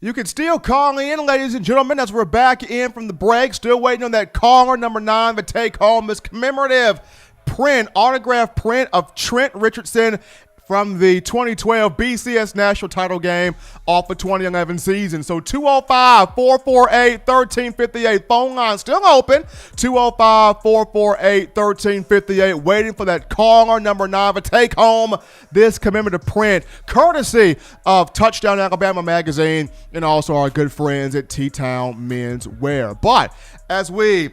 You can still call in, ladies and gentlemen, as we're back in from the break. Still waiting on that caller, number 9, to take home this commemorative print, autograph print of Trent Richardson from the 2012 BCS National Title game off the 2011 season. So 205-448-1358. Phone line still open. 205-448-1358. Waiting for that caller, number 9, to take home this commemorative print, courtesy of Touchdown Alabama magazine and also our good friends at T-Town Men's Wear. But as we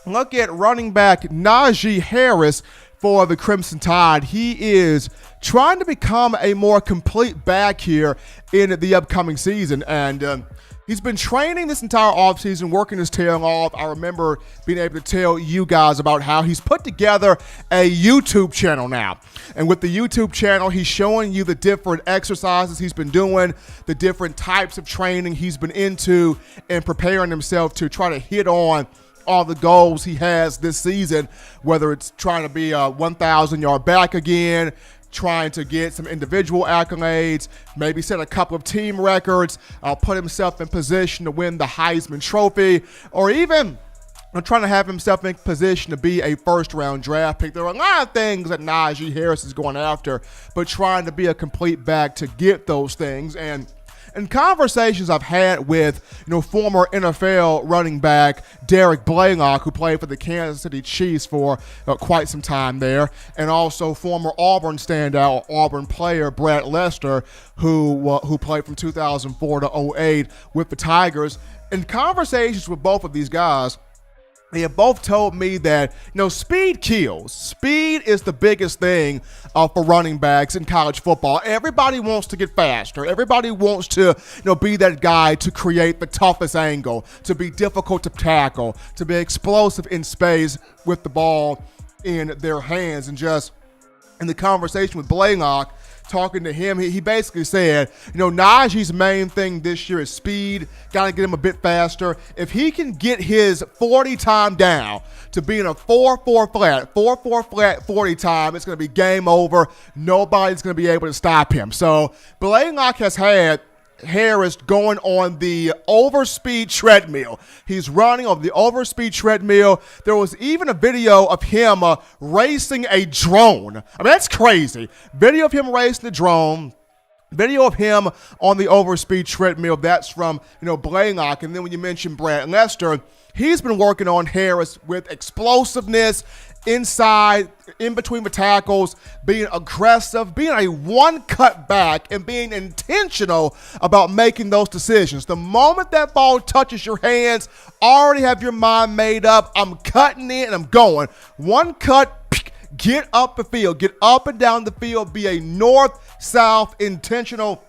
look at running back Najee Harris for the Crimson Tide, he is trying to become a more complete back here in the upcoming season. And he's been training this entire offseason, working his tail off. I remember being able to tell you guys about how he's put together a YouTube channel now. And with the YouTube channel, he's showing you the different exercises he's been doing, the different types of training he's been into, and preparing himself to try to hit on all the goals he has this season, whether it's trying to be a 1,000-yard back again, trying to get some individual accolades, maybe set a couple of team records, put himself in position to win the Heisman Trophy, or even trying to have himself in position to be a first-round draft pick. There are a lot of things that Najee Harris is going after, but trying to be a complete back to get those things. And in conversations I've had with, former NFL running back Derek Blaylock, who played for the Kansas City Chiefs for quite some time there, and also former Auburn standout, Auburn player Brad Lester, who played from 2004 to 2008 with the Tigers. In conversations with both of these guys, they have both told me that, speed kills. Speed is the biggest thing for running backs in college football. Everybody wants to get faster. Everybody wants to, be that guy to create the toughest angle, to be difficult to tackle, to be explosive in space with the ball in their hands. And just in the conversation with Blaylock, talking to him, he basically said, Najee's main thing this year is speed. Got to get him a bit faster. If he can get his 40 time down to being a 4.4 flat 40 time, it's going to be game over. Nobody's going to be able to stop him. So Blaylock has had Harris going on the overspeed treadmill. He's running on the overspeed treadmill. There was even a video of him racing a drone. I mean, that's crazy. Video of him racing the drone. Video of him on the overspeed treadmill. That's from, Blaylock. And then when you mention Brad Lester, he's been working on Harris with explosiveness inside, in between the tackles, being aggressive, being a one-cut back, and being intentional about making those decisions. The moment that ball touches your hands, already have your mind made up. I'm cutting it and I'm going. One cut, get up the field, get up and down the field, be a north-south intentional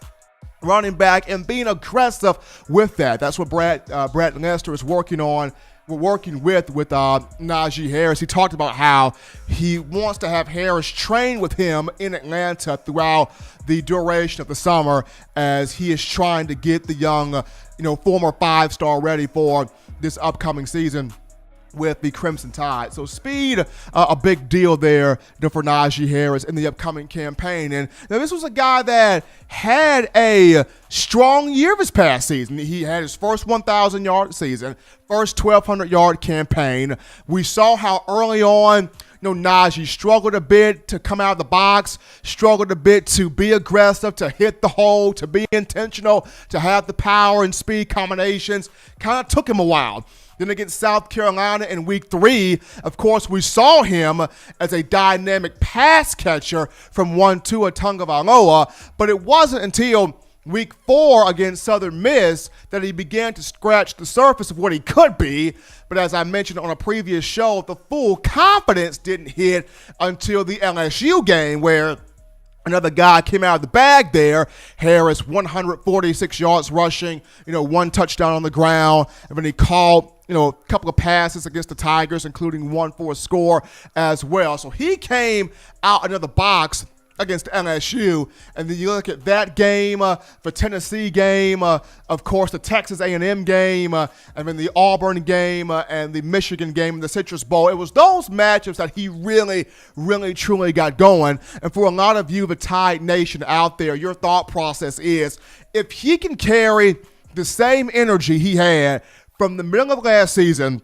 running back, and being aggressive with that. That's what Brad Lester is working on. We're working with Najee Harris. He talked about how he wants to have Harris train with him in Atlanta throughout the duration of the summer, as he is trying to get the young, former 5-star ready for this upcoming season with the Crimson Tide. So speed, a big deal there for Najee Harris in the upcoming campaign. And now this was a guy that had a strong year this past season. He had his first 1,000-yard season, first 1,200-yard campaign. We saw how early on, Najee struggled a bit to come out of the box, struggled a bit to be aggressive, to hit the hole, to be intentional, to have the power and speed combinations. Kind of took him a while. Then against South Carolina in week 3, of course, we saw him as a dynamic pass catcher from Tua Tagovailoa, but it wasn't until week 4 against Southern Miss that he began to scratch the surface of what he could be. But as I mentioned on a previous show, the full confidence didn't hit until the LSU game, where another guy came out of the bag there. Harris, 146 yards rushing, 1 touchdown on the ground. And then he called, a couple of passes against the Tigers, including one for a score as well. So he came out of the box against LSU, and then you look at that game, the Tennessee game, of course the Texas A&M game, and then the Auburn game, and the Michigan game, the Citrus Bowl. It was those matchups that he really, really, truly got going. And for a lot of you, the Tide Nation out there, your thought process is, if he can carry the same energy he had from the middle of last season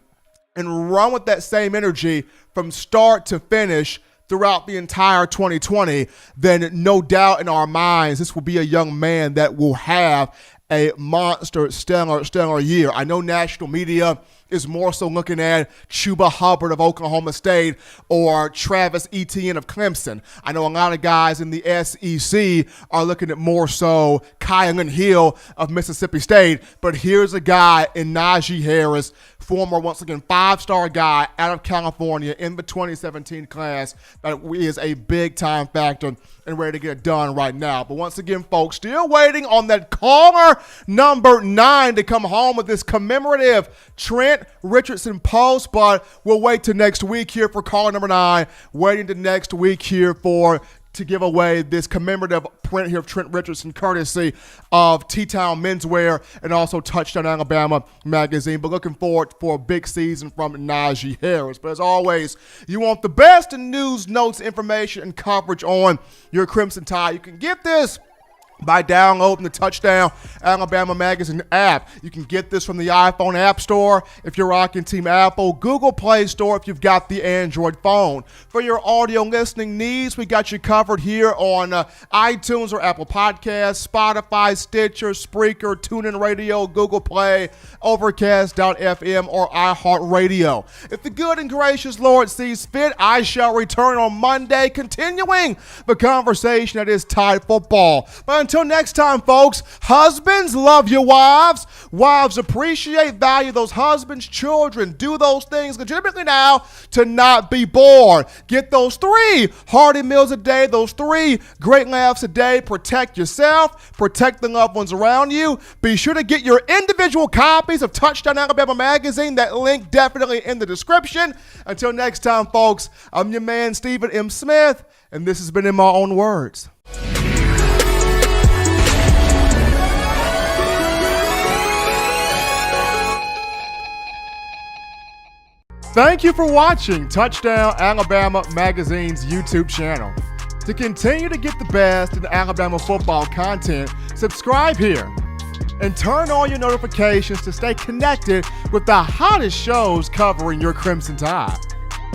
and run with that same energy from start to finish throughout the entire 2020, then no doubt in our minds, this will be a young man that will have a monster, stellar year. I know national media is more so looking at Chuba Hubbard of Oklahoma State or Travis Etienne of Clemson. I know a lot of guys in the SEC are looking at more so Kylan Hill of Mississippi State, but here's a guy in Najee Harris, former, once again, 5-star guy out of California in the 2017 class that is a big-time factor and ready to get it done right now. But once again, folks, still waiting on that caller number 9 to come home with this commemorative Trent Richardson post, but we'll wait till next week here for caller number 9, waiting to next week here to give away this commemorative print here of Trent Richardson, courtesy of T-Town Menswear and also Touchdown Alabama magazine. But looking forward for a big season from Najee Harris. But as always, you want the best in news, notes, information, and coverage on your Crimson Tide. You can get this by downloading the Touchdown Alabama magazine app. You can get this from the iPhone App Store if you're rocking Team Apple, Google Play Store if you've got the Android phone. For your audio listening needs, we got you covered here on iTunes or Apple Podcasts, Spotify, Stitcher, Spreaker, TuneIn Radio, Google Play, Overcast.fm, or iHeartRadio. If the good and gracious Lord sees fit, I shall return on Monday, continuing the conversation that is Tide football. But until next time, folks, husbands, love your wives. Wives, appreciate, value those husbands. Children, do those things legitimately now to not be bored. Get those 3 hearty meals a day, those 3 great laughs a day. Protect yourself. Protect the loved ones around you. Be sure to get your individual copies of Touchdown Alabama magazine. That link definitely in the description. Until next time, folks, I'm your man, Stephen M. Smith, and this has been In My Own Words. Thank you for watching Touchdown Alabama Magazine's YouTube channel. To continue to get the best in Alabama football content, subscribe here and turn on your notifications to stay connected with the hottest shows covering your Crimson Tide.